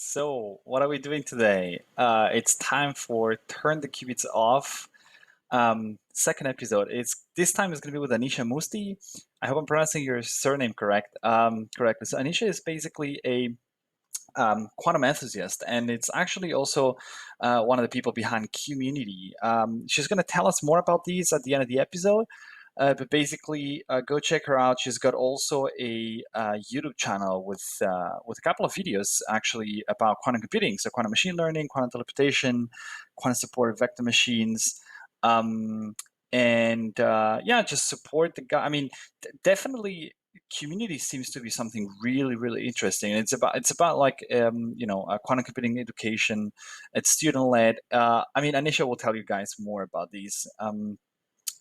So, what are we doing today? It's time for Turn the Qubits Off. Second episode. It's this time is going to be with Anisha Musti. I hope I'm pronouncing your surname correctly. So Anisha is basically a quantum enthusiast, and it's actually also one of the people behind Community. She's going to tell us more about these at the end of the episode. But basically, go check her out. She's got also a YouTube channel with a couple of videos actually about quantum computing, so quantum machine learning, quantum teleportation, quantum supported vector machines, um, and yeah, just support the guy. I mean, definitely community seems to be something really interesting. It's about like quantum computing education. It's student led. I mean, Anisha will tell you guys more about these.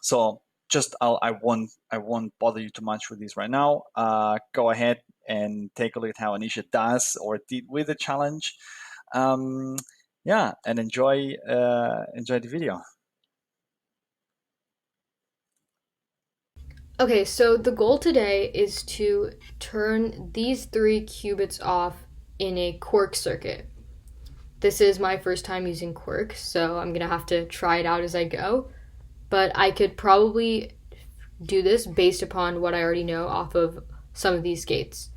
So just I won't bother you too much with these right now. Go ahead and take a look at how Anisha does or did with the challenge. Um, yeah, and enjoy the video. Okay, so the goal today is to turn these three qubits off in a quark circuit. This is my first time using quark, so I'm gonna have to try it out as I go. But I could probably do this based upon what I already know off of some of these gates.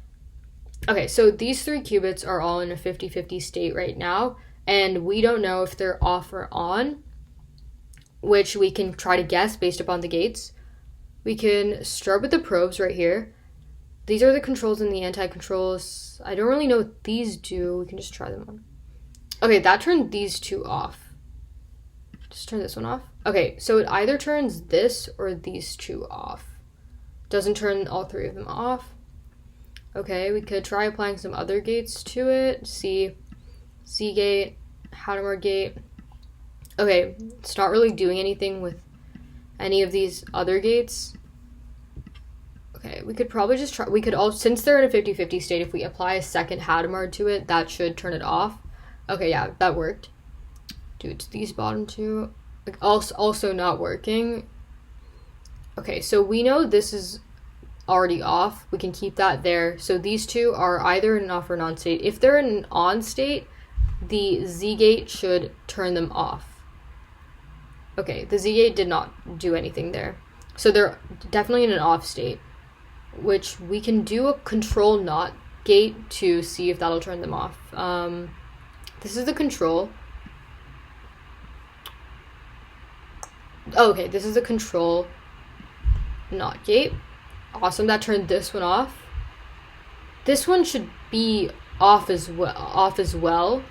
Okay, so these three qubits are all in a 50-50 state right now, and we don't know if they're off or on, which we can try to guess based upon the gates. We can start with the probes right here. These are the controls and the anti-controls. I don't really know what these do. We can just try them on. Okay, that turned these two off. Just turn this one off. Okay, so it either turns this or these two off. Doesn't turn all three of them off. Okay, we could try applying some other gates to it. See, Z gate, Hadamard gate. Okay, it's not really doing anything with any of these other gates. Okay, we could probably just try. We could all, since they're in a 50-50 state, if we apply a second Hadamard to it, that should turn it off. Okay, yeah, that worked. Do it to these bottom two. Like, also not working. Okay, so we know this is already off. We can keep that there. So these two are either in an off or an on state. If they're in an on state, the Z gate should turn them off. Okay, the Z gate did not do anything there. So they're definitely in an off state, which we can do a control not gate to see if that'll turn them off. This is the control. Oh, okay, this is the control not gate. Awesome, that turned this one off. This one should be off as well.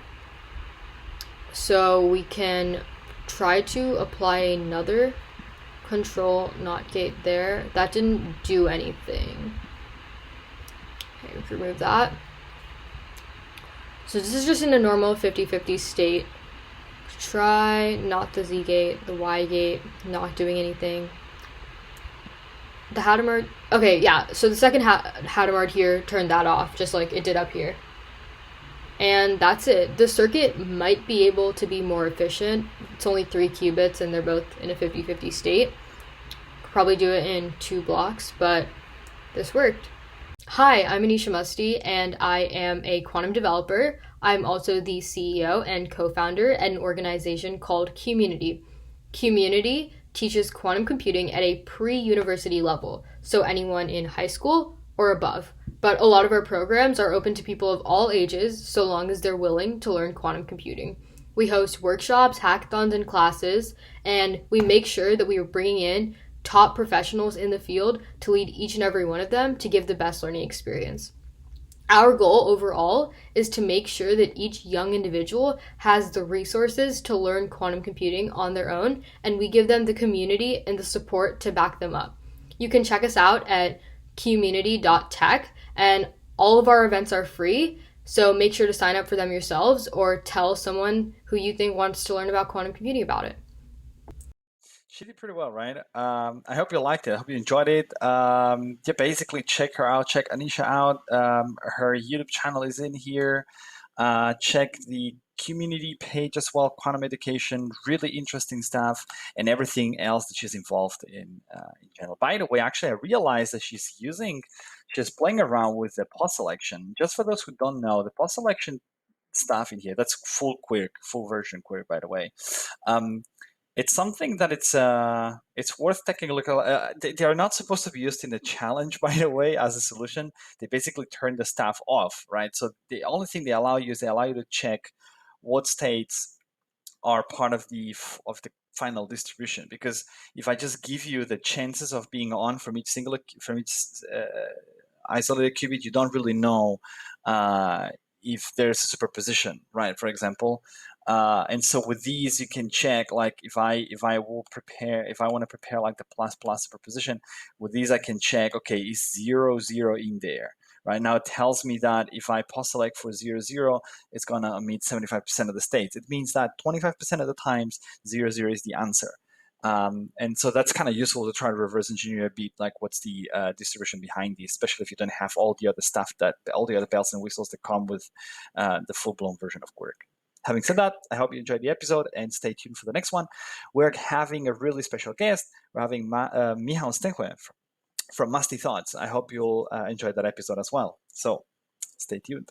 So we can try to apply another control not gate there. That didn't do anything. Okay, we can remove that. So this is just in a normal 50-50 state. Try not the Z gate, the Y gate, not doing anything. The Hadamard, okay, yeah, so the second Hadamard here turned that off, just like it did up here. And that's it. The circuit might be able to be more efficient. It's only 3 qubits and they're both in a 50-50 state. Could probably do it in 2 blocks, but this worked. Hi, I'm Anisha Musti, and I am a quantum developer. I'm also the CEO and co-founder at an organization called Community. Community teaches quantum computing at a pre-university level, so anyone in high school or above. But a lot of our programs are open to people of all ages, so long as they're willing to learn quantum computing. We host workshops, hackathons, and classes, and we make sure that we are bringing in top professionals in the field to lead each and every one of them to give the best learning experience. Our goal overall is to make sure that each young individual has the resources to learn quantum computing on their own, and we give them the community and the support to back them up. You can check us out at community.tech, and all of our events are free, so make sure to sign up for them yourselves or tell someone who you think wants to learn about quantum computing about it. She did pretty well, right? I hope you liked it. I hope you enjoyed it. Yeah, basically check her out. Check Anisha out. Her YouTube channel is in here. Check the community page as well. Quantum education, really interesting stuff, and everything else that she's involved in general. By the way, actually, I realized that she's playing around with the pod selection. Just for those who don't know, the pod selection stuff in here. That's full quirk, full version quirk, by the way. Um, it's something that it's worth taking a look at. They are not supposed to be used in the challenge, by the way, as a solution. They basically turn the stuff off, right? So the only thing they allow you is they allow you to check what states are part of the final distribution. Because if I just give you the chances of being on from each isolated qubit, you don't really know if there's a superposition, right? For example, and so with these, you can check like if I want to prepare like the plus plus superposition. With these, I can check, okay, is 0 0 in there? Right now, it tells me that if I pause select for 0 0, it's gonna emit 75% of the states. It means that 25% of the times 0 0 is the answer. And so that's kind of useful to try to reverse engineer a bit, like what's the distribution behind these, especially if you don't have all the other stuff all the other bells and whistles that come with the full-blown version of Quirk. Having said that, I hope you enjoyed the episode and stay tuned for the next one. We're having a really special guest. We're having Michał Stęchłe from Musti Thoughts. I hope you'll enjoy that episode as well. So stay tuned.